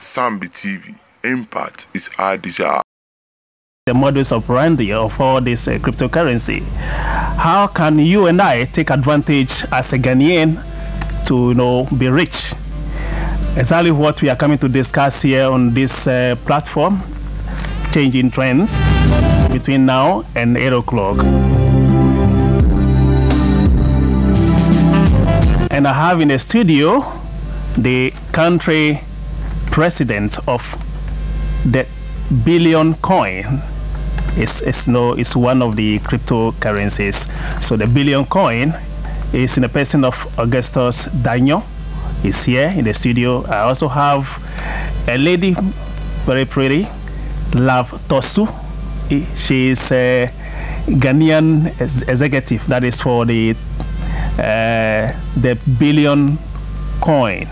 Sambi TV. Impact is our desire. The modus operandi of all this cryptocurrency. How can you and I take advantage as a Ghanaian to be rich? Exactly what we are coming to discuss here on this platform, changing trends between now and 8 o'clock. And I have in the studio the country president of the billion coin. It's one of the cryptocurrencies. So the billion coin is in the person of Augustus Danyo. Is here in the studio. I also have a lady, very pretty, Love Tosu. She is a Ghanaian executive that is for the billion coin.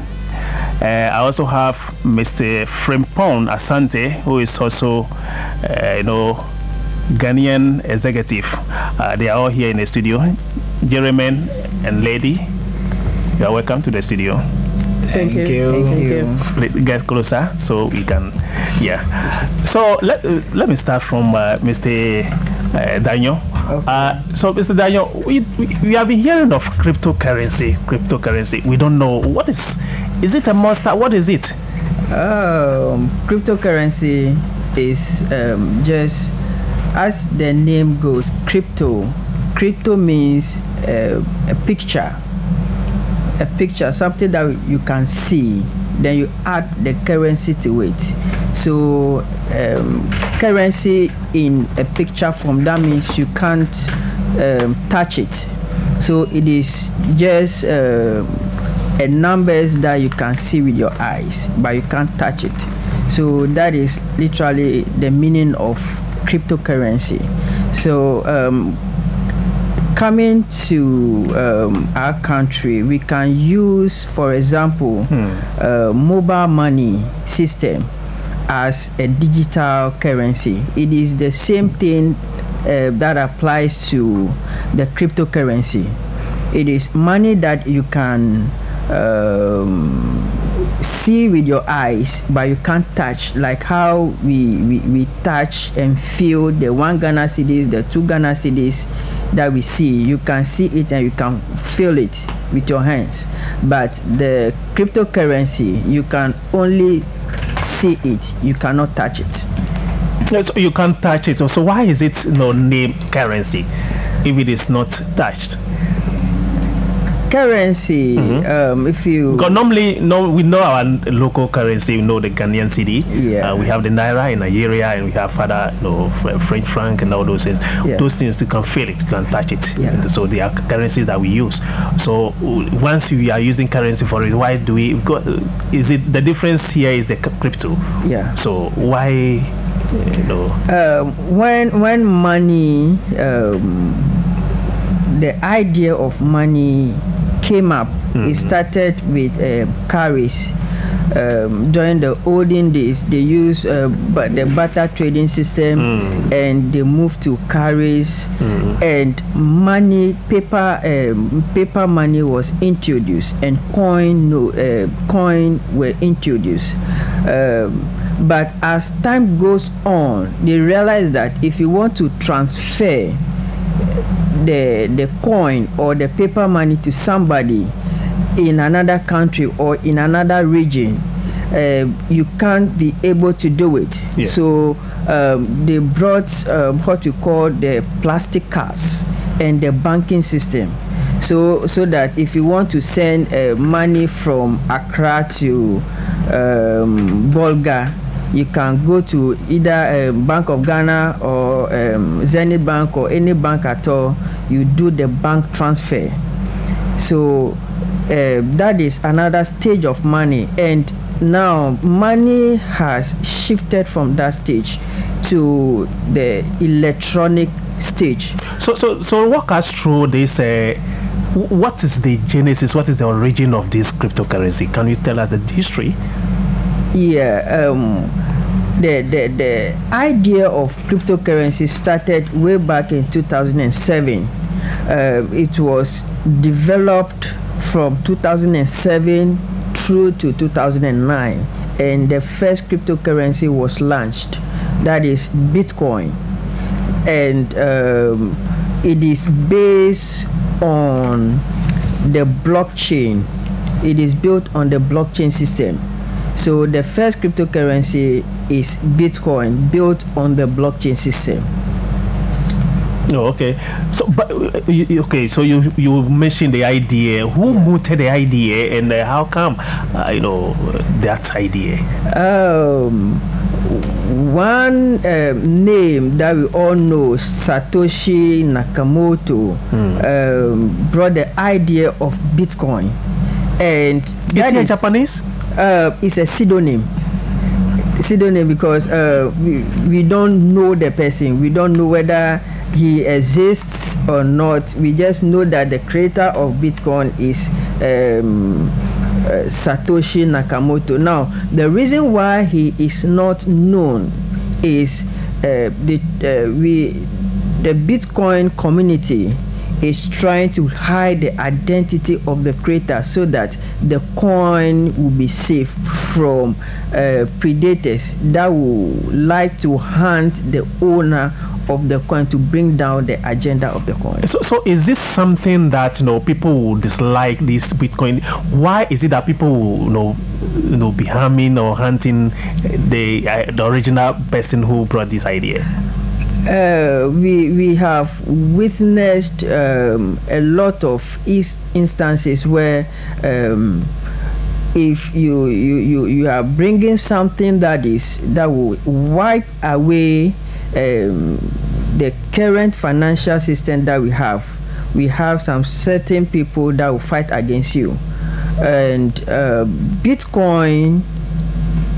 I also have Mr. Frimpong Asante, who is also, Ghanaian executive. They are all here in the studio. Gentlemen and lady, you are welcome to the studio. Thank you. Please get closer so we can. Yeah. So let me start from Mr. Daniel. Okay. So Mr. Daniel, we have been hearing of cryptocurrency. We don't know what is. Is it a monster? What is it? Cryptocurrency is just as the name goes. Crypto means a picture. A picture, something that you can see, then you add the currency to it. So currency in a picture form, that means you can't touch it. So it is just a numbers that you can see with your eyes, but you can't touch it. So that is literally the meaning of cryptocurrency. So coming to our country, we can use, for example, mobile money system as a digital currency. It is the same thing that applies to the cryptocurrency. It is money that you can see with your eyes, but you can't touch, like how we touch and feel the 1 Ghana cedis, the 2 Ghana cedis that we see. You can see it and you can feel it with your hands. But the cryptocurrency, you can only see it, you cannot touch it. So you can't touch it. So why is it named currency if it is not touched? Currency, if you... Because normally, we know our local currency, we know the Ghanaian cedi. Yeah. We have the Naira in Nigeria, and we have French franc and all those things. Yeah. Those things, you can feel it, you can touch it. Yeah. So they are currencies that we use. So once we are using currency for it, why do we... Is it the difference here is the crypto? Yeah. So why... When money... the idea of money came up. It started with carries. During the olden days, they used the barter trading system, and they moved to carries, and money, paper money was introduced, and coin were introduced. But as time goes on, they realized that if you want to transfer the coin or the paper money to somebody in another country or in another region, you can't be able to do it. Yeah. So they brought what you call the plastic cards and the banking system. So that if you want to send money from Accra to Bolga, you can go to either Bank of Ghana or Zenith Bank or any bank at all. You do the bank transfer. So that is another stage of money. And now money has shifted from that stage to the electronic stage. So walk us through this. What is the genesis? What is the origin of this cryptocurrency? Can you tell us the history? Yeah, the idea of cryptocurrency started way back in 2007. It was developed from 2007 through to 2009, and the first cryptocurrency was launched, that is Bitcoin. And it is based on the blockchain. It is built on the blockchain system. So the first cryptocurrency is Bitcoin, built on the blockchain system. Oh, okay. So, but okay. So you mentioned the idea. Who mooted the idea, and how come that idea? One name that we all know, Satoshi Nakamoto, brought the idea of Bitcoin, and that is Japanese. It's a pseudonym. Because we don't know the person. We don't know whether he exists or not. We just know that the creator of Bitcoin is Satoshi Nakamoto. Now, the reason why he is not known is the Bitcoin community is trying to hide the identity of the creator so that the coin will be safe from predators that would like to hunt the owner of the coin to bring down the agenda of the coin. So is this something that people will dislike this Bitcoin? Why is it that people will be harming or hunting the original person who brought this idea? We have witnessed a lot of instances where if you are bringing something that will wipe away the current financial system that we have some certain people that will fight against you, and Bitcoin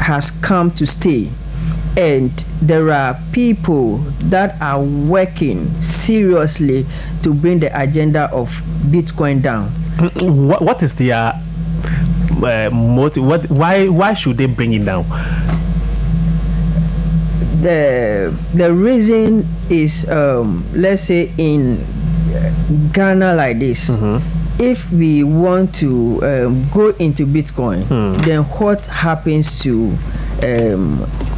has come to stay. And there are people that are working seriously to bring the agenda of Bitcoin down. What is their motive? Why should they bring it down? The reason is, let's say in Ghana like this, if we want to go into Bitcoin, then what happens to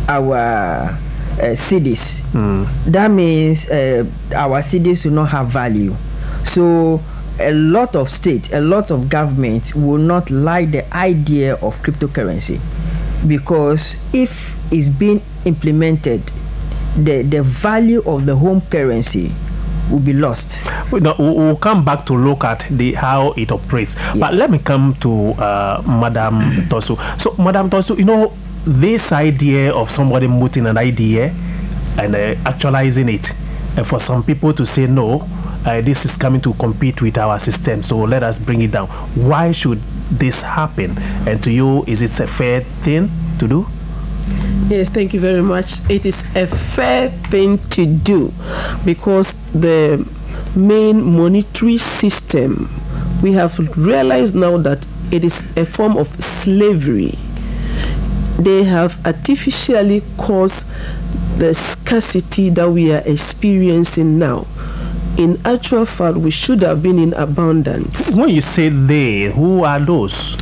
our cities? That means our cities will not have value. So a lot of states, a lot of governments will not like the idea of cryptocurrency, because if it's being implemented, the value of the home currency will be lost. We'll come back to look at how it operates. Yeah. But let me come to Madam Tosu. So, Madam Tosu, this idea of somebody mooting an idea and actualizing it, and for some people to say no, this is coming to compete with our system, so let us bring it down. Why should this happen? And to you, is it a fair thing to do? Yes, thank you very much. It is a fair thing to do, because the main monetary system, we have realized now that it is a form of slavery. They have artificially caused the scarcity that we are experiencing now. In actual fact, we should have been in abundance. When you say they, who are those?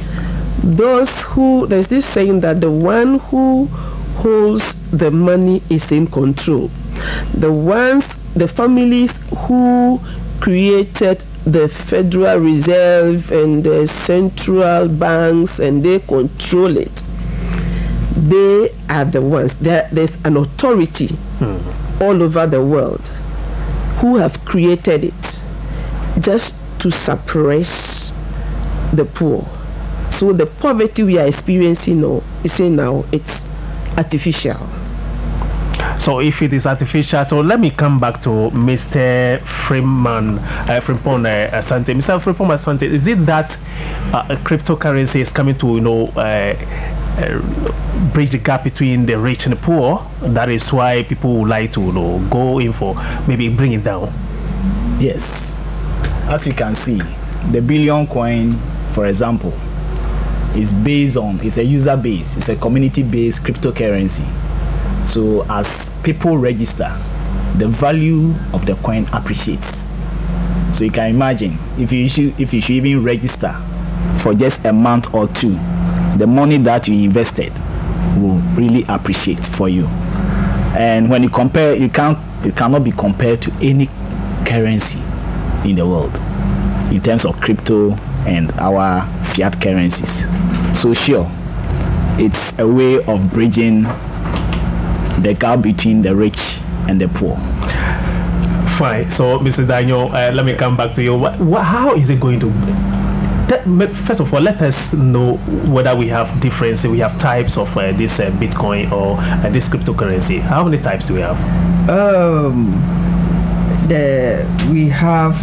Those who, there's this saying that the one who holds the money is in control. The families who created the Federal Reserve and the central banks, and they control it. They are the ones. There's an authority all over the world who have created it just to suppress the poor. So the poverty we are experiencing now, it's artificial. So if it is artificial, so let me come back to Mr. Frimpong Asante. Mr. Frimpong Asante, is it that cryptocurrency is coming to bridge the gap between the rich and the poor? That is why people would like to go in for maybe bring it down. Yes, as you can see, the billion coin, for example, is based on, it's a user base, it's a community based cryptocurrency. So as people register, the value of the coin appreciates. So you can imagine if you should even register for just a month or two, the money that you invested will really appreciate for you. And when you compare, it cannot be compared to any currency in the world in terms of crypto and our fiat currencies. So sure, it's a way of bridging the gap between the rich and the poor. Fine. So, Mr. Daniel, let me come back to you. How is it going to? First of all, let us know whether we have difference. We have types of this Bitcoin or this cryptocurrency. How many types do we have? We have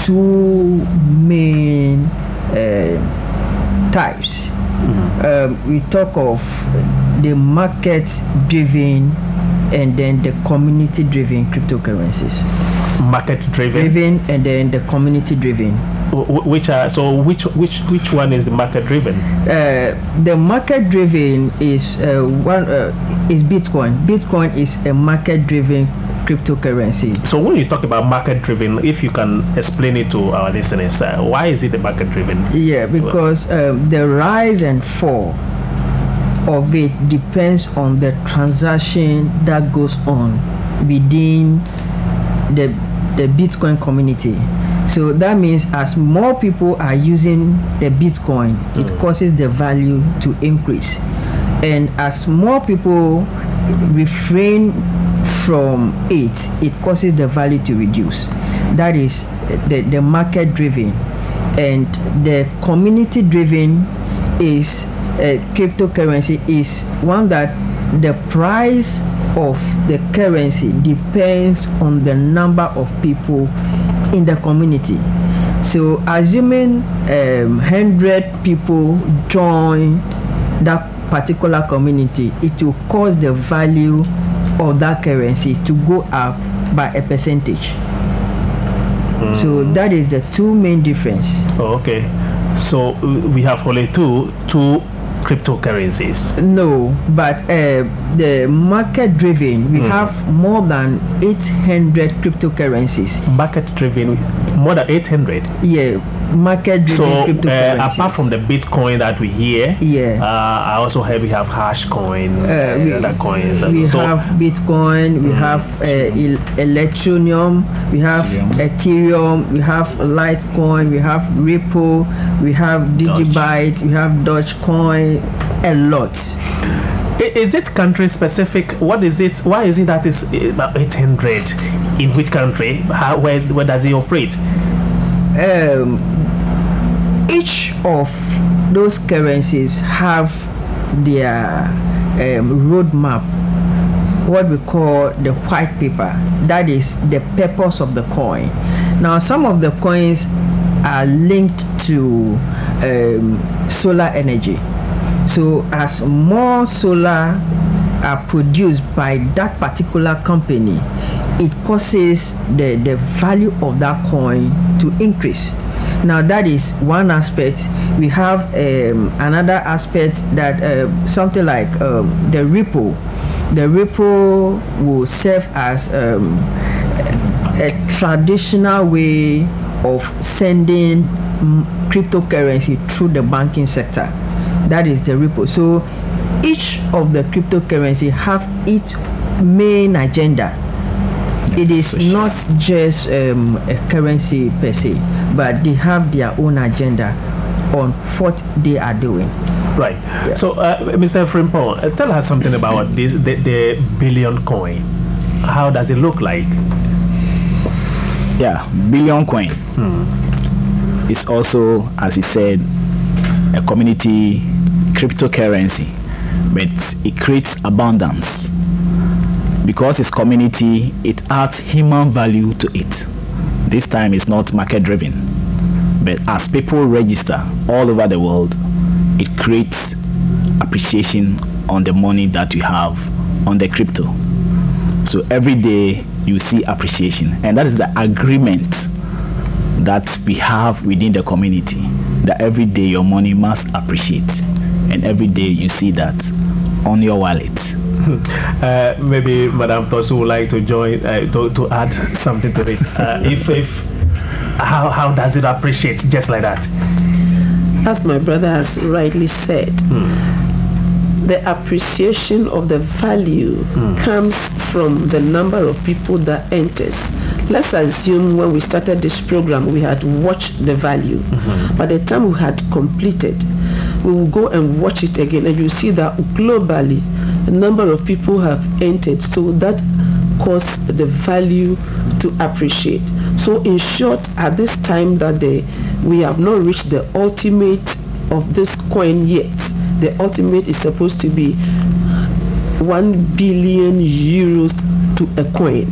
two main types. We talk of the market-driven and then the community-driven cryptocurrencies. Market-driven and then the community-driven. Which one is the market-driven? The market-driven is is Bitcoin. Bitcoin is a market-driven cryptocurrency. So when you talk about market-driven, if you can explain it to our listeners, why is it the market-driven? Yeah, because the rise and fall of it depends on the transaction that goes on within the Bitcoin community. So that means as more people are using the Bitcoin, it causes the value to increase. And as more people refrain from it, it causes the value to reduce. That is the market driven. And the community driven is cryptocurrency is one that the price of the currency depends on the number of people in the community. So assuming 100 people join that particular community, it will cause the value of that currency to go up by a percentage. So that is the two main difference. Oh, okay. So we have only two cryptocurrencies. No, but the market driven, we have more than 800 cryptocurrencies. Market driven, more than 800? Yeah, market driven cryptocurrencies. Apart from the Bitcoin that we hear, I also heard we have Hashcoin, other coins. We have Bitcoin, we have Electronium, we have Ethereum, we have Litecoin, we have Ripple, we have Digibyte, we have Dogecoin, a lot. Is it country specific? What is it? Why is it that it's about 800? In which country? Where does it operate? Each of those currencies have their roadmap, what we call the white paper. That is the purpose of the coin. Now, some of the coins are linked to solar energy. So as more solar are produced by that particular company, it causes the value of that coin to increase. Now that is one aspect. We have another aspect that something like the Ripple. The Ripple will serve as a traditional way of sending cryptocurrency through the banking sector. That is the Ripple. So each of the cryptocurrency have its main agenda. It is not just a currency per se, but they have their own agenda on what they are doing. Right. Yeah. So, Mr. Frimpong, tell us something about this, the billion coin. How does it look like? Yeah, billion coin. It's also, as he said, a community cryptocurrency, but it creates abundance. Because it's community, it adds human value to it. This time it's not market driven, but as people register all over the world, it creates appreciation on the money that you have on the crypto. So every day you see appreciation, and that is the agreement that we have within the community, that every day your money must appreciate, and every day you see that on your wallet. Maybe Madam Tosu would like to join to add something to it. How does it appreciate just like that? As my brother has rightly said, the appreciation of the value comes from the number of people that enters. Let's assume when we started this program, we had watched the value. By the time we had completed, we will go and watch it again, and you see that globally, the number of people have entered. So that caused the value to appreciate. So in short, at this time that we have not reached the ultimate of this coin yet. The ultimate is supposed to be 1 billion euros to a coin,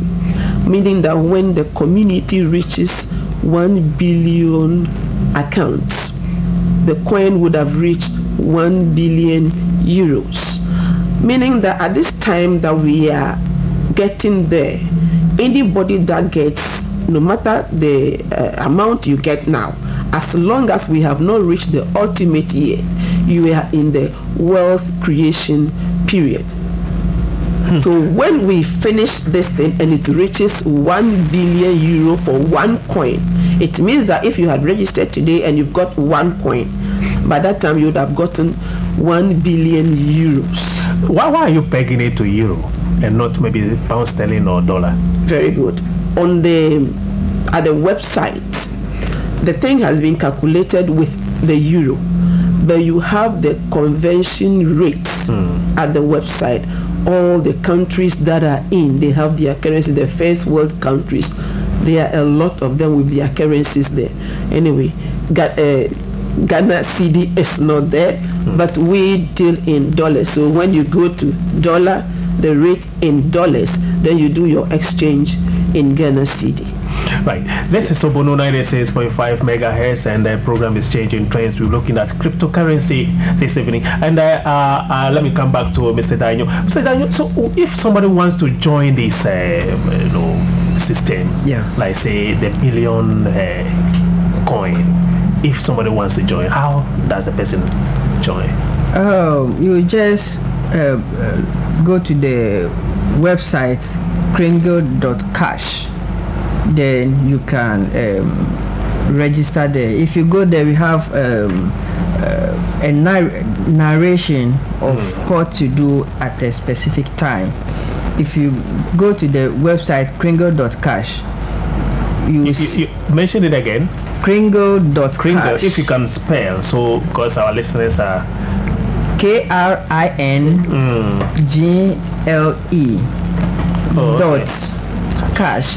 meaning that when the community reaches 1 billion accounts, the coin would have reached 1 billion euros, meaning that at this time that we are getting there, anybody that gets, no matter the amount you get now, as long as we have not reached the ultimate yet, you are in the wealth creation period. So when we finish this thing and it reaches 1 billion euro for one coin, it means that if you had registered today and you've got one coin, by that time you would have gotten 1 billion euros. Why are you pegging it to euro and not maybe pound sterling or dollar? Very good. At the website, the thing has been calculated with the euro, but you have the conversion rates at the website. All the countries that are in, they have their currency. The first world countries, there are a lot of them with their currencies there. Anyway, Ghana cedi is not there, but we deal in dollars. So when you go to dollar, the rate in dollars, then you do your exchange in Ghana cedi. Right. This is Obonu 96.5 megahertz, and the program is Changing Trends. We're looking at cryptocurrency this evening. And let me come back to Mr. Daniel. Mr. Daniel, so if somebody wants to join this system, like say the billion coin, if somebody wants to join, how does the person join? You just go to the website kringle.cash. Then you can register there. If you go there, we have a narration of what to do at a specific time. If you go to the website kringle.cash, you mention it again. Kringle.cash. Kringle, if you can spell, so because our listeners are KRINGLE dot cash, CASH.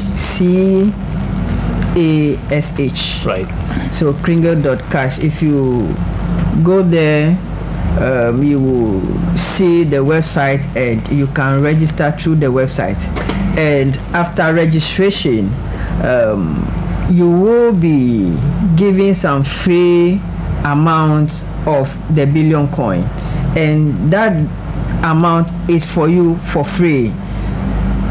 Right. So kringle.cash. If you go there, you will see the website and you can register through the website. And after registration, you will be given some free amount of the billion coin, and that amount is for you for free.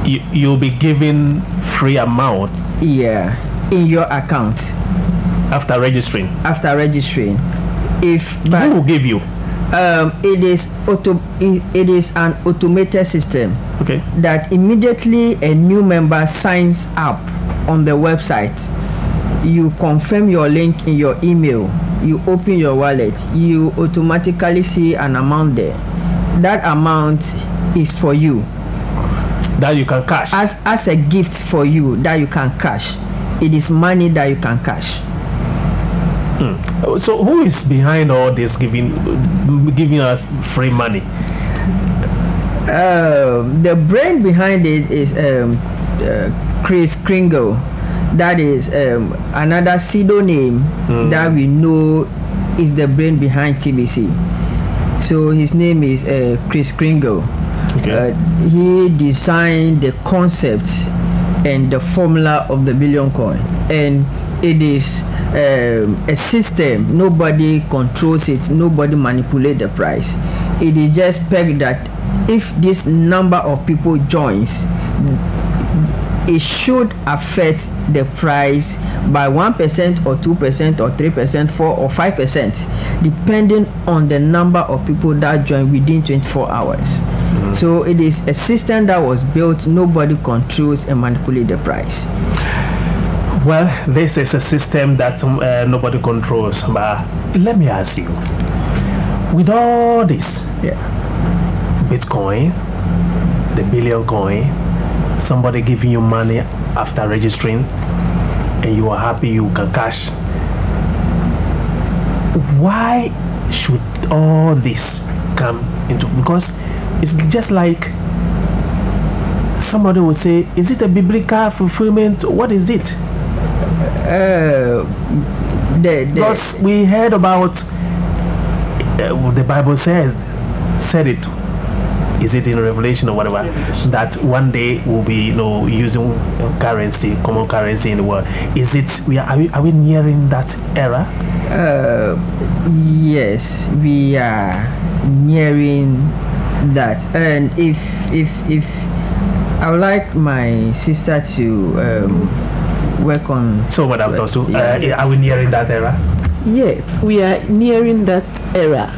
You'll be given free amount in your account after registering. If who will give you? It is an automated system. Okay. That immediately a new member signs up on the website, you confirm your link in your email, you open your wallet, you automatically see an amount there. That amount is for you, that you can cash as a gift for you, that you can cash. It is money that you can cash. So who is behind all this giving us free money? The brain behind it is Chris Kringle. That is another pseudonym that we know is the brain behind TBC. So his name is Chris Kringle. Okay. He designed the concept and the formula of the billion coin, and it is a system. Nobody controls it, nobody manipulates the price. It is just pegged that if this number of people joins, it should affect the price by 1% or 2% or 3%, 4 or 5%, depending on the number of people that join within 24 hours. So it is a system that was built. Nobody controls and manipulates the price. Well, this is a system that nobody controls. But let me ask you, with all this, Bitcoin, the billion coin, somebody giving you money after registering, and you are happy you can cash. Why should all this come into? Because it's just like somebody will say, is it a biblical fulfillment? What is it? Because we heard about the Bible said it. Is it in Revelation or whatever? That one day we'll be, using currency, common currency in the world. Is it? Are we nearing that era? Yes, we are nearing that. And if I would like my sister to work on. So, Madam Tosu, are we nearing that era? Yes, we are nearing that era.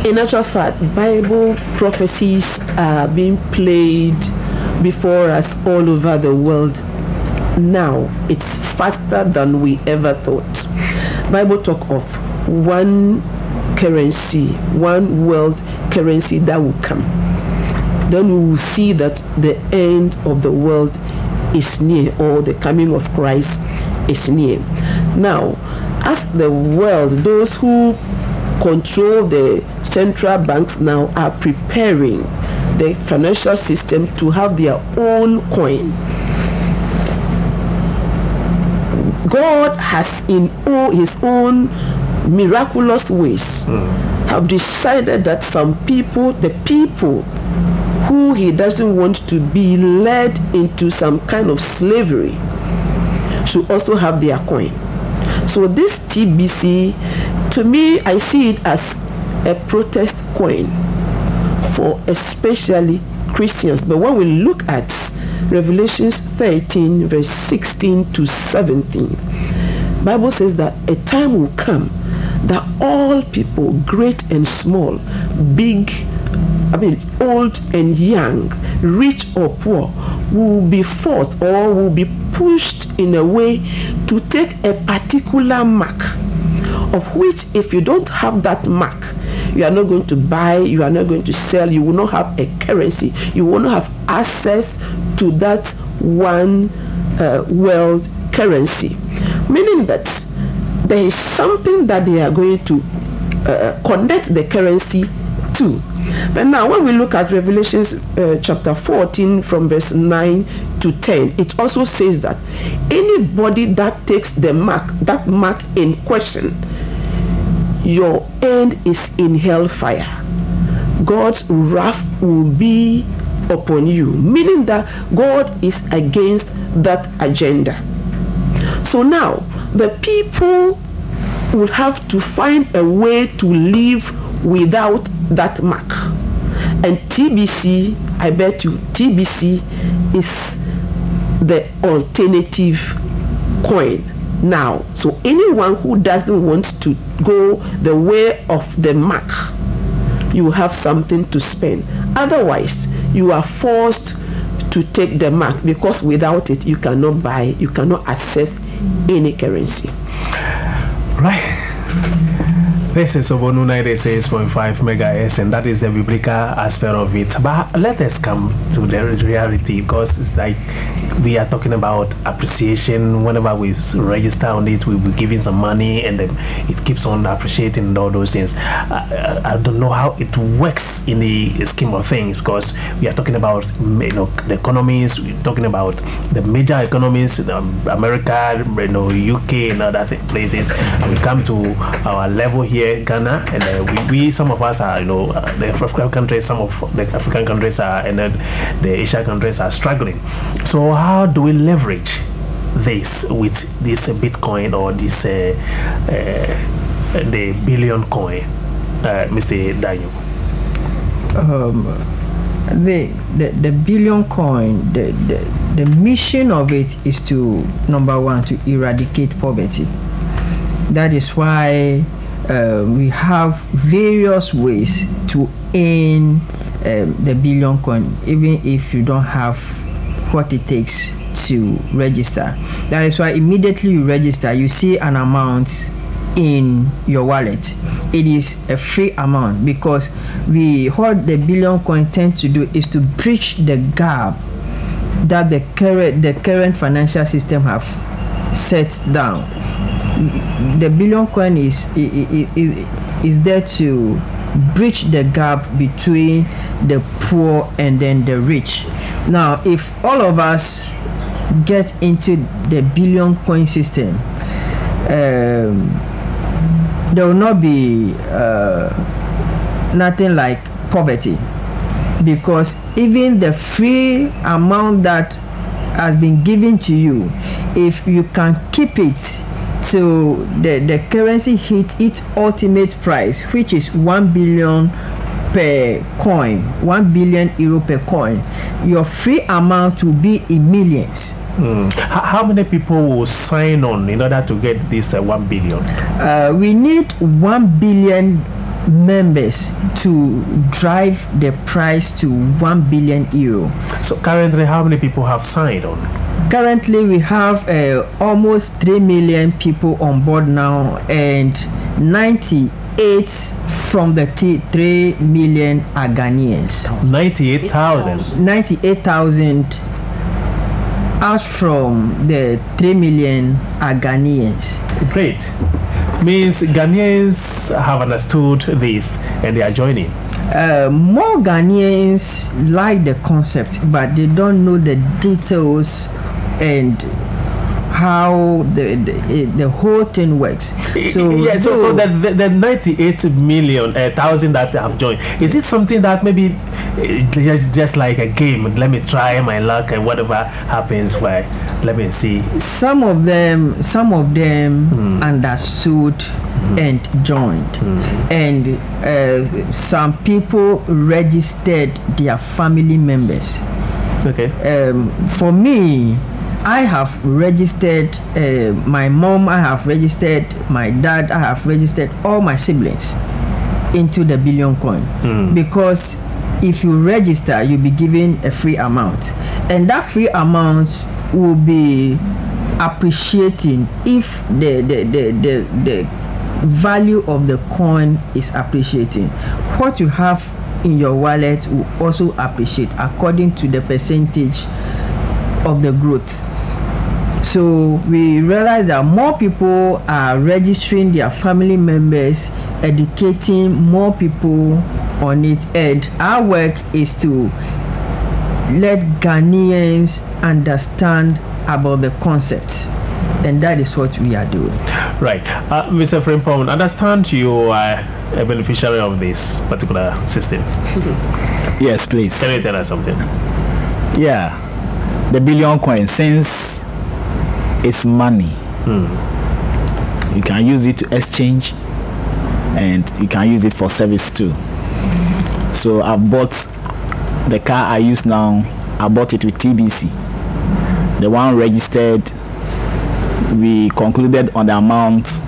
In actual fact, Bible prophecies are being played before us all over the world. Now, it's faster than we ever thought. Bible talk of one currency, one world currency that will come. Then we will see that the end of the world is near, or the coming of Christ is near. Now, as the world, those who control the central banks now are preparing the financial system to have their own coin. God has, in all his own miraculous ways, have decided that some people, the people who he doesn't want to be led into some kind of slavery, should also have their coin. So this TBC, to me, I see it as a protest coin for especially Christians. But when we look at Revelation 13, verse 16 to 17, Bible says that a time will come that all people, great and small, old and young, rich or poor, will be forced or will be pushed in a way to take a particular mark, of which if you don't have that mark, you are not going to buy, you are not going to sell, you will not have a currency, you will not have access to that one world currency. Meaning that there is something that they are going to connect the currency to. But now when we look at Revelation chapter 14 from verse 9 to 10, it also says that anybody that takes the mark, that mark in question, your end is in hellfire. God's wrath will be upon you, meaning that God is against that agenda. So now the people will have to find a way to live without that mark. And TBC, I bet you, TBC is the alternative coin now. So anyone who doesn't want to go the way of the mark, you have something to spend. Otherwise, you are forced to take the mark, because without it, you cannot buy, you cannot access any currency. Right. This is Obonu 96.5 megahertz, and that is the biblical aspect of it. But let us come to the reality, because it's like we are talking about appreciation. Whenever we register on it, we'll be giving some money, and then it keeps on appreciating and all those things. I don't know how it works in the scheme of things, because we are talking about the economies. We're talking about the major economies, America, UK, and other places, and we come to our level here, Ghana, and we some of us are, the African countries, some of the African countries are, and then the Asian countries are struggling. So how do we leverage this with this Bitcoin or this the billion coin, Mr. Daniel? The billion coin, the mission of it is to, number one, to eradicate poverty. That is why we have various ways to earn the billion coin, even if you don't have what it takes to register. That is why immediately you register, you see an amount in your wallet. It is a free amount, because what the billion coin tend to do is to bridge the gap that the current financial system have set down. The billion coin is there to bridge the gap between the poor and then the rich. Now, if all of us get into the billion coin system, there will not be nothing like poverty, because even the free amount that has been given to you, if you can keep it till the currency hits its ultimate price, which is 1 billion per coin, 1 billion euro per coin, your free amount will be in millions. How many people will sign on in order to get this 1 billion? We need 1 billion members to drive the price to 1 billion euro. So currently, how many people have signed on? Currently, we have almost 3 million people on board now, and 98 from the 3 million are Ghanaians. 98,000. 98,000 out from the 3 million are Ghanaians. Great. Means Ghanaians have understood this and they are joining. More Ghanaians like the concept, but they don't know the details and how the whole thing works. So yeah, so the 98,000,000 that have joined, is it something that maybe just like a game? Let me try my luck and whatever happens, why? Let me see. Some of them understood and joined, and some people registered their family members. Okay. For me, I have registered my mom, I have registered my dad, I have registered all my siblings into the billion coin, because if you register, you'll be given a free amount, and that free amount will be appreciating if the value of the coin is appreciating. What you have in your wallet will also appreciate according to the percentage of the growth. So we realize that more people are registering their family members, educating more people on it, and our work is to let Ghanaians understand about the concept, and that is what we are doing. Right. Mr. Frimpong, understand you are a beneficiary of this particular system. Yes, please. Can you tell us something? Yeah, the billion coin, since it's money, you can use it to exchange, and you can use it for service too. So I've bought the car I use now. I bought it with TBC. The one registered, we concluded on the amount.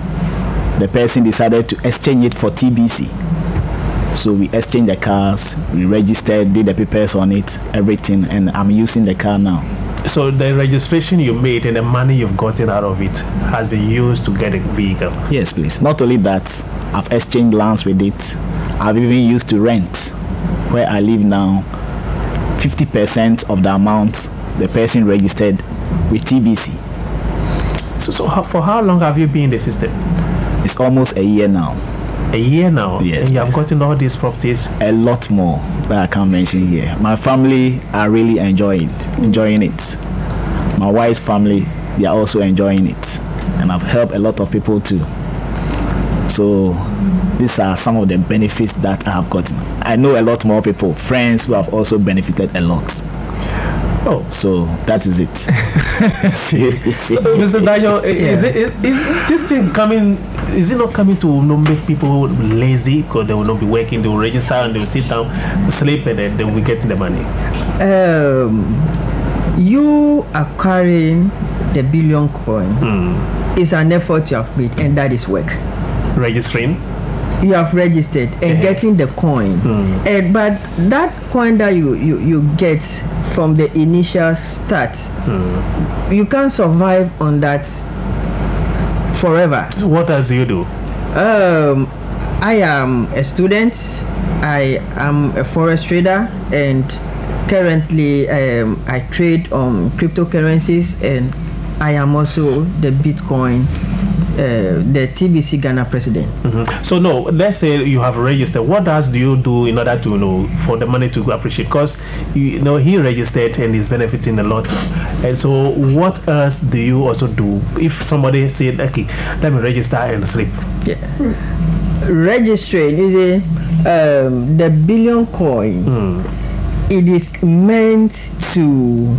The person decided to exchange it for TBC. So we exchanged the cars, we registered, did the papers on it, everything, and I'm using the car now. So the registration you made and the money you've gotten out of it has been used to get a vehicle? Yes, please. Not only that, I've exchanged lands with it. I've even used to rent. Where I live now, 50% of the amount the person registered with TBC. So for how long have you been in the system? It's almost a year now. A year now? Yes. And you have gotten all these properties? A lot more that I can't mention here. My family are really enjoying it. My wife's family, they are also enjoying it. And I've helped a lot of people too. So these are some of the benefits that I have gotten. I know a lot more people, friends who have also benefited a lot. Oh, so that is it. So, Mr. Daniel, is this thing coming? Is it not coming to make people lazy because they will not be working? They will register and they will sit down, sleep, and then they will be getting the money. You acquiring the billion coin is an effort you have made, and that is work. Registering. You have registered and getting the coin, and but that coin that you get from the initial start, you can't survive on that forever. So what else do you do? I am a student. I am a forex trader, and currently I trade on cryptocurrencies, and I am also the Bitcoin, the TBC Ghana president. So no, let's say you have registered. What else do you do in order to for the money to appreciate? Because he registered and is benefiting a lot. And so what else do you also do if somebody said, okay, let me register and sleep? Yeah. Registering is the billion coin. It is meant to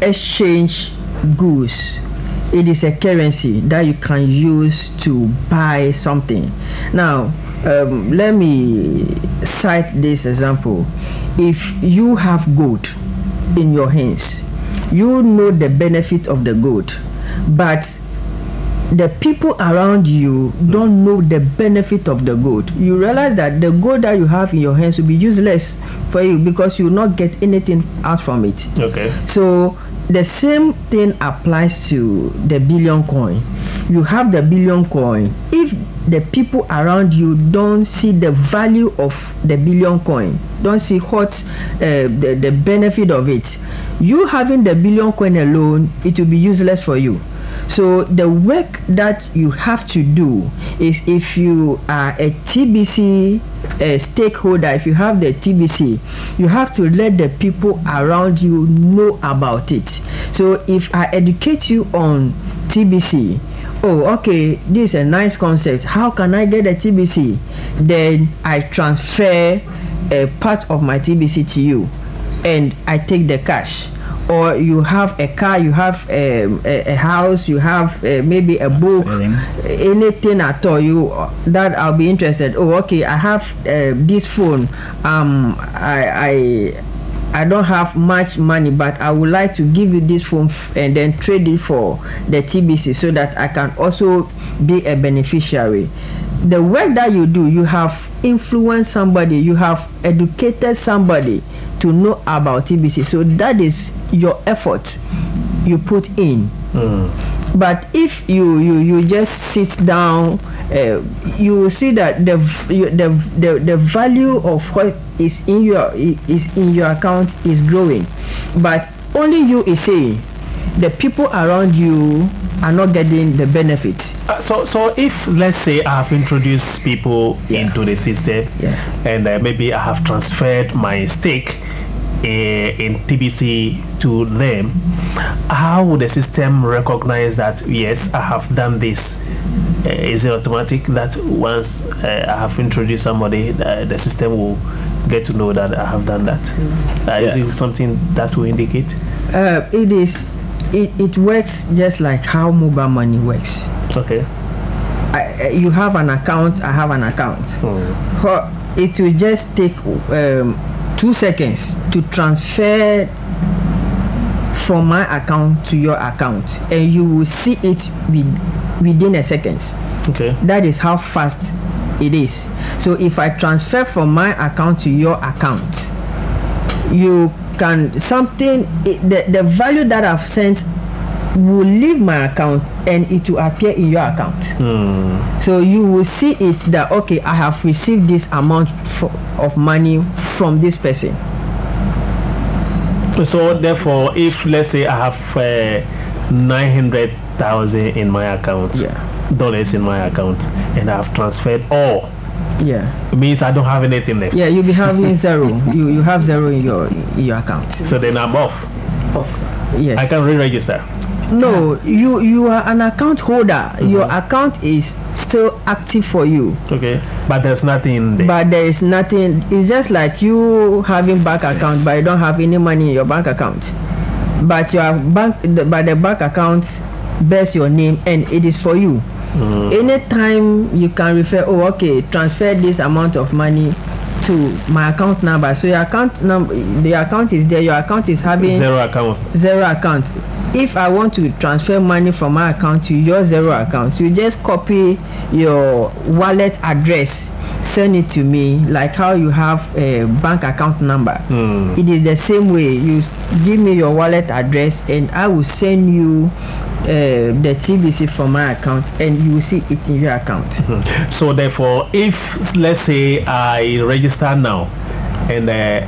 exchange goods. It is a currency that you can use to buy something. Now, let me cite this example. If you have gold in your hands, you know the benefit of the gold, but the people around you don't know the benefit of the gold. You realize that the gold that you have in your hands will be useless for you because you will not get anything out from it. Okay. So the same thing applies to the billion coin. You have the billion coin. If the people around you don't see the value of the billion coin, don't see what the benefit of it, you having the billion coin alone, it will be useless for you. So the work that you have to do is, if you are a TBC stakeholder, if you have the TBC, you have to let the people around you know about it. So if I educate you on TBC, oh, okay, this is a nice concept, how can I get a TBC? Then I transfer a part of my TBC to you and I take the cash. Or you have a car, you have a house, you have maybe a book, anything at all that I'll be interested. Oh, okay, I have this phone. I don't have much money, but I would like to give you this phone and then trade it for the TBC so that I can also be a beneficiary. The work that you do, you have influenced somebody, you have educated somebody to know about TBC. So that is your effort you put in. But if you just sit down, you will see that the value of what is in your account is growing, but only you is saying the people around you are not getting the benefit. So if, let's say, I have introduced people into the system, and maybe I have transferred my stake in TBC to them, how would the system recognize that, yes, I have done this? Is it automatic that once I have introduced somebody, the system will get to know that I have done that? Is it something that will indicate? It is. It works just like how mobile money works. Okay. You have an account, I have an account. It will just take 2 seconds to transfer from my account to your account, and you will see it within a second. Okay. That is how fast it is. So if I transfer from my account to your account, you can the value that I've sent will leave my account and it will appear in your account. So you will see it that, okay, I have received this amount of money from this person. So therefore, if let's say I have 900,000 in my account, dollars in my account, and I've transferred all, it means I don't have anything left. You'll be having zero. You have zero in your account. So then I'm off. Yes. I can re-register. No, you are an account holder. Your account is still active for you. Okay, but there's nothing there. But there is nothing. It's just like you having bank account, but you don't have any money in your bank account. But your the bank account bears your name and it is for you. Anytime you can refer, oh, okay, transfer this amount of money to my account number. So your account number, the account is there. Your account is having zero account. If I want to transfer money from my account to your zero account, you just copy your wallet address, send it to me, like how you have a bank account number. It is the same way. You give me your wallet address and I will send you the TBC from my account, and you will see it in your account. So therefore, if let's say I register now, and I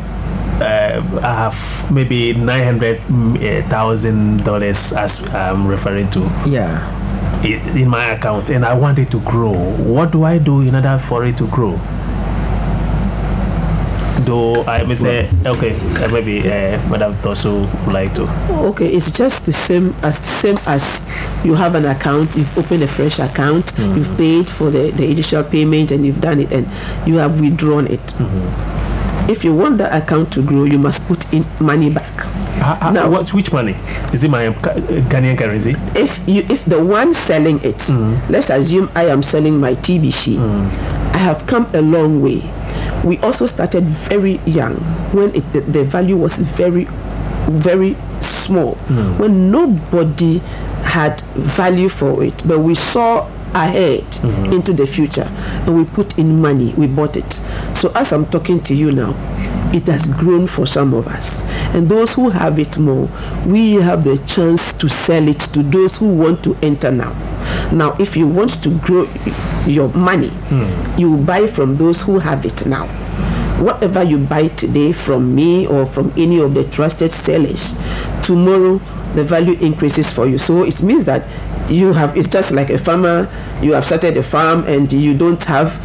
have maybe $900,000 as I'm referring to. Yeah. In my account, and I want it to grow. What do I do in order for it to grow? Do I may say okay? Maybe Madam Tosu would like to. Okay, it's just the same as you have an account. You've opened a fresh account. You've paid for the initial payment, and you've done it, and you have withdrawn it. If you want that account to grow, you must put in money back. Now, which money? Is it my Ghanaian currency? If the one selling it, let's assume I am selling my TBC, I have come a long way. We also started very young when the value was very, very small, when nobody had value for it, but we saw ahead into the future, and we put in money, we bought it. So as I'm talking to you now, it has grown for some of us, and those who have it more, we have the chance to sell it to those who want to enter now. Now, if you want to grow your money, you buy from those who have it now. Whatever you buy today from me or from any of the trusted sellers, tomorrow the value increases for you. So it means that you have, it's just like a farmer, you have started a farm and you don't have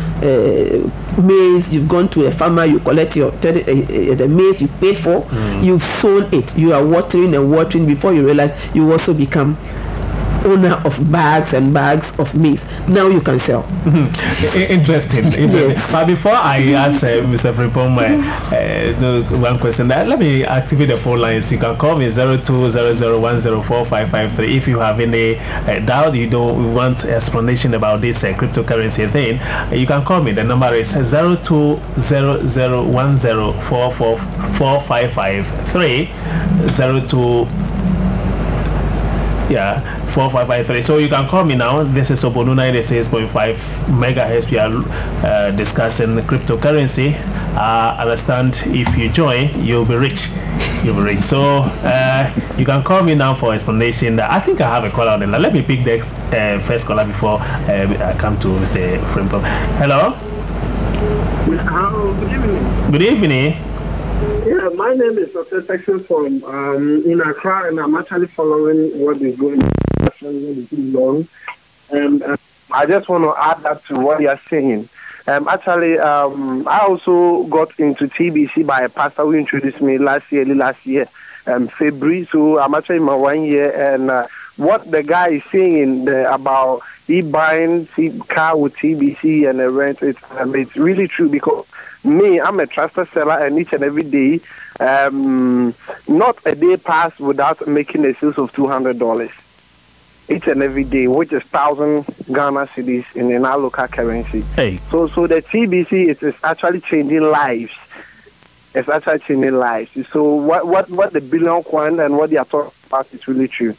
maize, you've gone to a farmer, you collect the maize you paid for, you've sown it, you are watering and watering, before you realize you also become owner of bags and bags of maize. Now you can sell. Interesting. Yes. But before I ask Mr. Frimpong one question, let me activate the phone lines. You can call me 0200104553 if you have any doubt, you don't want explanation about this cryptocurrency thing. You can call me. The number is 0200104553 4553. So you can call me now. This is Obonu 96.5 megahertz. We are discussing cryptocurrency. Understand, if you join, you'll be rich. So you can call me now for explanation. I think I have a caller on the line. Let me pick the first caller before I come to Mr. Frimpong. Hello. Good evening. Good evening. Yeah, my name is Dr. Texas from in Accra, and I'm actually following what is going on. And I just want to add that to what you are saying. I also got into TBC by a pastor who introduced me last year, February. So I'm actually in my 1 year, and what the guy is saying about he buying car with TBC and the rent, it's really true, because me, I'm a trusted seller, and each and every day, not a day passed without making a sales of $200 each and every day, which is 1,000 Ghana cedis in our local currency. Hey. So the TBC is actually changing lives. It's actually changing lives. So what the billion coin and what they are talking about is really true.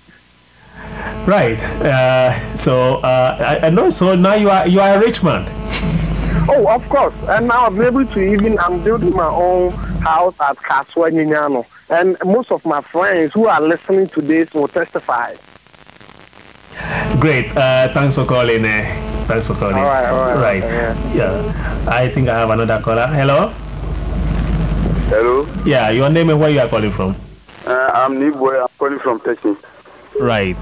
Right. I know. So now you are a rich man. Oh, of course. And now I'm able to I'm building my own house at Kaswa Nyinyano. And most of my friends who are listening to this will testify. Great. Thanks for calling. Thanks for calling. All right. Yeah. I think I have another caller. Hello. Hello. Yeah. Your name and where you are calling from? I'm Niboy. I'm calling from Texas. Right.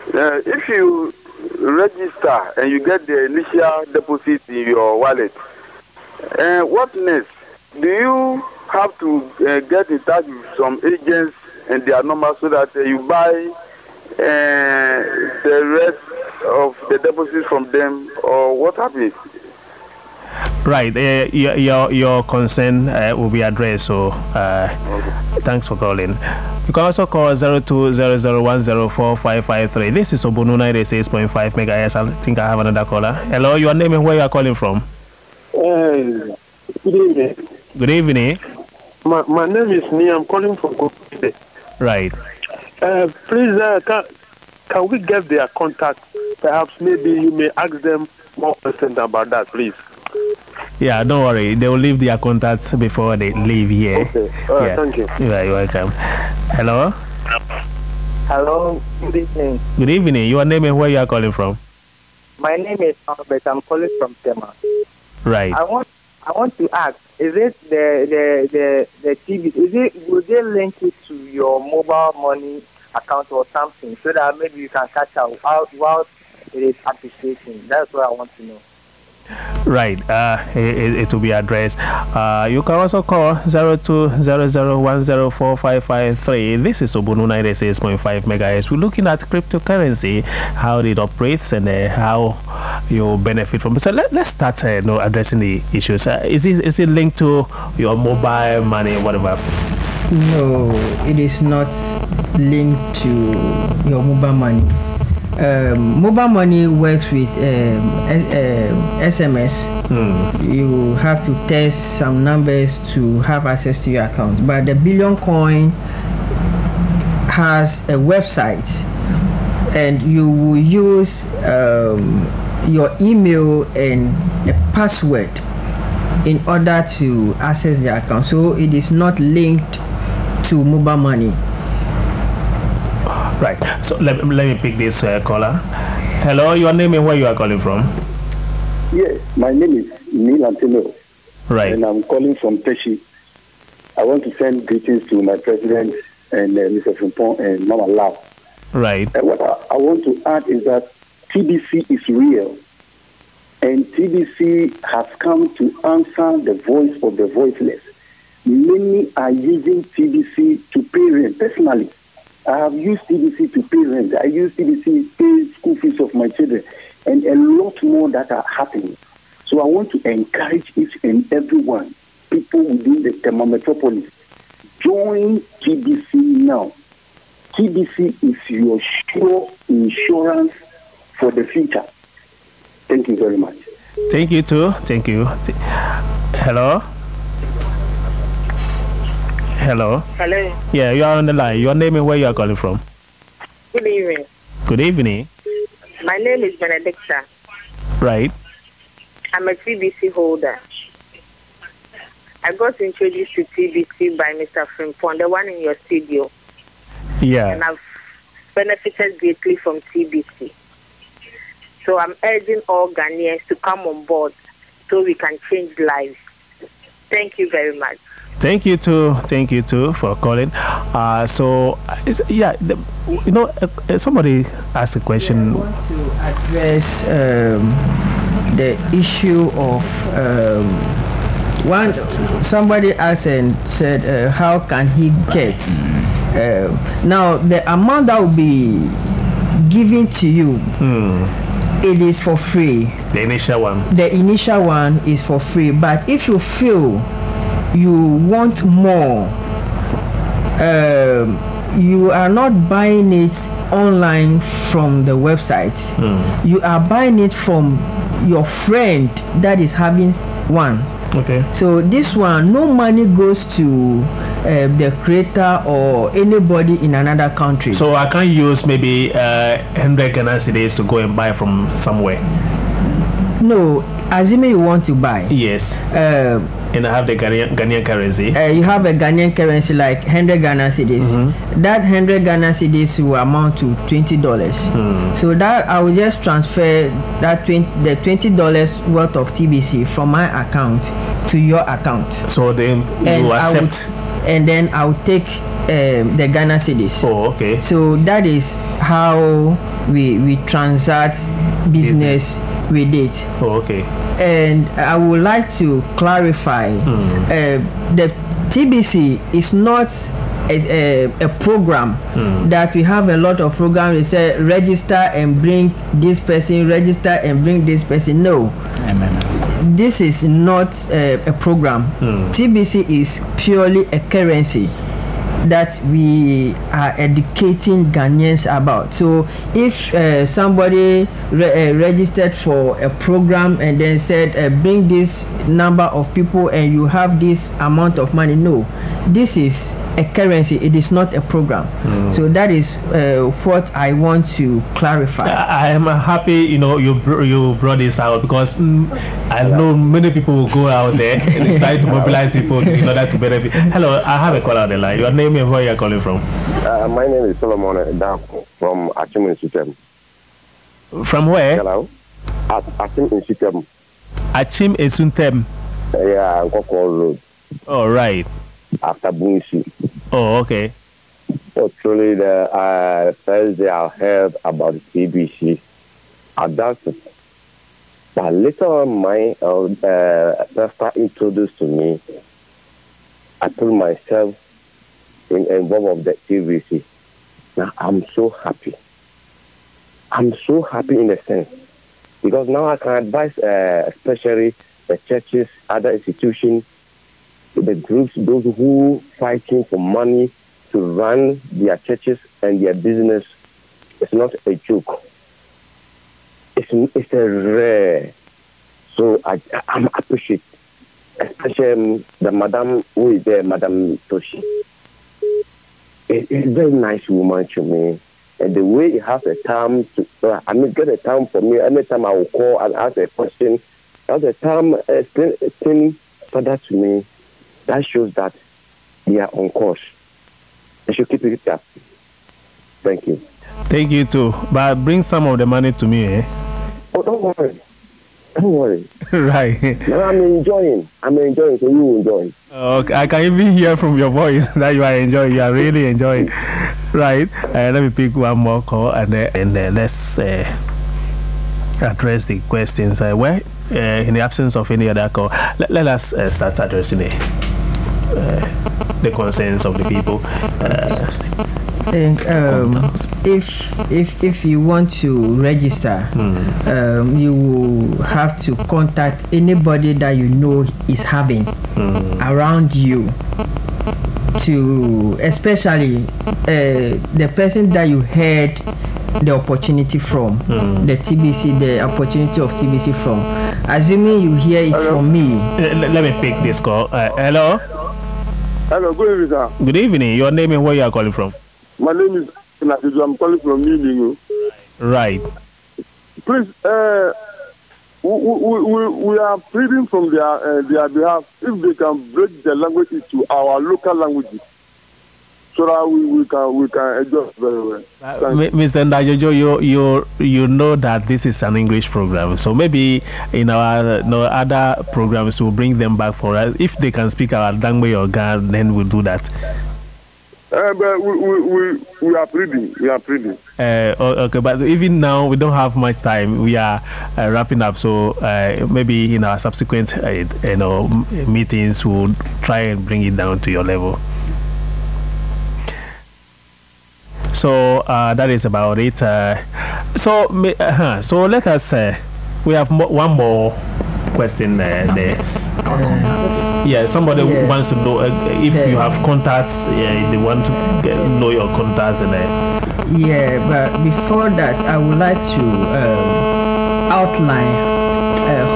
If you register and you get the initial deposit in your wallet, what next? Do you have to get in touch with some agents and their numbers so that you buy the rest of the deposit from them, or what happens? Right. Your concern will be addressed. So thanks for calling. You can also call 0200104553. This is Obonu 96.5 megahertz. I think I have another caller. Hello, your name and where you are calling from? Good evening. Good evening. My name is Nia. I'm calling from Kobe. Right. Please, can we get their contact? Perhaps maybe you may ask them more questions about that, please. Yeah, don't worry. They will leave their contacts before they leave here. Okay. Yeah. Thank you. You're welcome. Hello? Hello, good evening. Good evening. Your name and where you are calling from? My name is Albert. I'm calling from Tema. Right. I want to ask, is it the TV, would they link it to your mobile money account or something so that maybe you can catch out while it is appreciating? That's what I want to know. Right. It will be addressed. You can also call 0200104553. This is Obonu 96.5 megahertz. We're looking at cryptocurrency, how it operates, and how you benefit from it. So let's start addressing the issues. Is it linked to your mobile money, whatever? No, it is not linked to your mobile money. Mobile money works with SMS. You have to test some numbers to have access to your account. But the Billion Coin has a website, and you will use your email and a password in order to access the account. So it is not linked to mobile money. Right. So let me pick this caller. Hello, your name and where you are calling from? Yes, my name is Neil Antino. Right. And I'm calling from Teshi. I want to send greetings to my president and Mr. Frimpong and Mama Lau. Right. And what I want to add is that TBC is real. And TBC has come to answer the voice of the voiceless. Many are using TBC to pay rent. Personally, I have used TBC to pay rent. I use TBC to pay school fees of my children, and a lot more that are happening. So I want to encourage each and everyone, people within the Tema metropolis, join TBC now. TBC is your sure insurance for the future. Thank you very much. Thank you too. Thank you. Hello? Hello? Hello. Yeah, you are on the line. Your name and where you are calling from? Good evening. Good evening. My name is Benedicta. Right. I'm a TBC holder. I got introduced to TBC by Mr. Frimpong, the one in your studio. Yeah. And I've benefited greatly from TBC. So I'm urging all Ghanaians to come on board so we can change lives. Thank you very much. Thank you too for calling. Somebody asked a question. I want to address the issue of somebody asked and said, how can he get? Now the amount that will be given to you, it is for free. The initial one. The initial one is for free, but if you feel you want more, you are not buying it online from the website. You are buying it from your friend that is having one. Okay. So this one, no money goes to the creator or anybody in another country. So I can use maybe 100 Ghana cedis to go and buy from somewhere. No, assuming you want to buy. Yes. And I have the Ghanaian currency. You have a Ghanaian currency like 100 Ghana cedis. That 100 Ghana cedis will amount to $20. So that I will just transfer that the $20 worth of TBC from my account to your account. So then you accept. And then I'll take the Ghana cedis. Oh, okay. So that is how we transact business with it. Oh, okay. And I would like to clarify, the TBC is not a program that we have a lot of programs. They say register and bring this person, register and bring this person. No. Amen. This is not a program. TBC is purely a currency that we are educating Ghanaians about. So if somebody registered for a program and then said bring this number of people and you have this amount of money, no, this is a currency, it is not a program. So that is what I want to clarify. I am happy you brought this out, because I know many people will go out there and try to mobilize people in order to benefit. Hello, I have a call on the line. Your name and where you are calling from? My name is Solomon Dako from Achim Institute. From where? Hello? Achim Institute. Achim Esuntem. Yeah, Nkoko Road. Oh, right. After Bunisi. Oh, okay. So truly, the first day I heard about the TBC, I doubted. But later on, my pastor introduced to me, I told myself, involved of the TBC. Now I'm so happy. I'm so happy in a sense because now I can advise, especially the churches, other institutions, the groups, those who fighting for money to run their churches and their business. It's not a joke. It's a rare. So I'm appreciate, especially the madam who is there, Madam Toshi. It's a very nice woman to me. And the way he has a time to, get a time for me. Every time I will call and ask a question, has a time explaining further to me. That shows that they are on course. I should keep it up. Thank you. Thank you too. But bring some of the money to me, eh? Oh, don't worry. Don't worry. Right. No, I'm enjoying, so you will enjoy. Okay, I can even hear from your voice that you are enjoying. You are really enjoying. Right. Let me pick one more call and then let's address the questions. In the absence of any other call, let us start addressing the concerns of the people. If you want to register, you will have to contact anybody that you know is having around you. To especially the person that you heard the opportunity from, the TBC, the opportunity of TBC from. Assuming you hear it from me. Let me pick this call. Hello. Hello. Good evening, sir. Good evening. Your name and where you are calling from? My name is Nasidu. I'm calling from New. Right. Please, we are pleading from their behalf if they can break the languages to our local languages, so that we can adjust very well. Mr. Ndajojo, you know that this is an English program, so maybe in our other programs we'll bring them back for us. If they can speak our language or Ghana, then we'll do that. But we are pleading. Okay, but even now we don't have much time. We are wrapping up, so maybe in our subsequent meetings we'll try and bring it down to your level. So that is about it. So let us. We have one more question there. Yeah, somebody wants to know if you have contacts. Yeah, they want to know your contacts and. Yeah, but before that, I would like to outline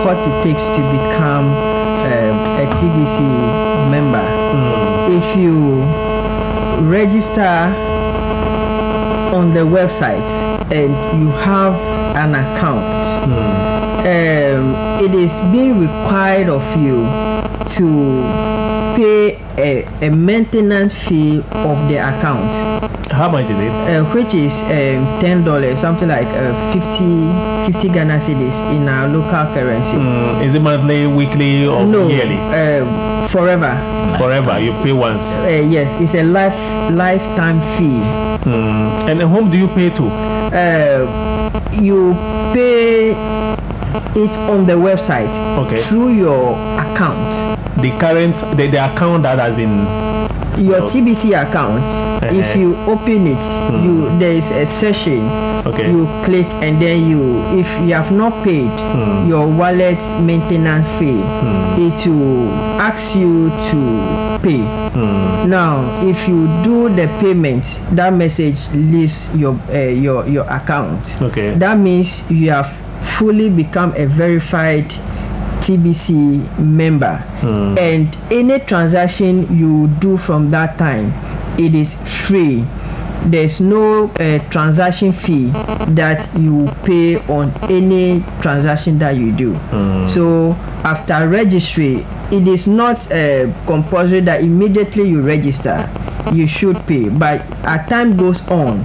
what it takes to become a TBC member. If you register on the website and you have an account, it is being required of you to pay a maintenance fee of the account. How much is it? Which is $10, something like 50 Ghana cedis in our local currency. Is it monthly, weekly, or yearly? Forever. Forever, you pay once. Yes, it's a lifetime fee. And whom do you pay to? You pay it on the website through your account. The account that has been your TBC account. If you open it, there is a session. You click and then if you have not paid your wallet maintenance fee, it will ask you to pay. Now, if you do the payment, that message leaves your account. That means you have fully become a verified TBC member, and any transaction you do from that time, it is free. There's no transaction fee that you pay on any transaction that you do. So after registry, it is not compulsory that immediately you register. you should pay. But as time goes on,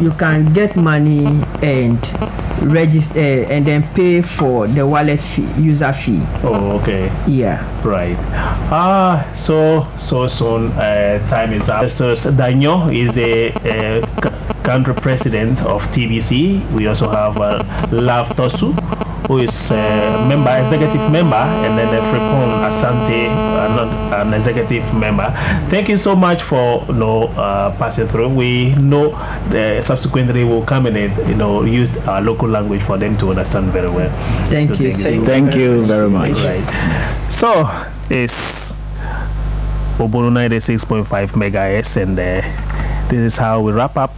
you can get money and register and then pay for the wallet fee, user fee. Oh, okay. Yeah. Right. So soon time is up. Mr. Danyo is the country president of TBC. We also have Love Tosu, who is executive member, and then Fripon Asante, an executive member. Thank you so much for passing through. We know subsequently we'll come in and use our local language for them to understand very well. Thank you. Thank you very much. Right. So it's Obonu 96.5 megahertz, and this is how we wrap up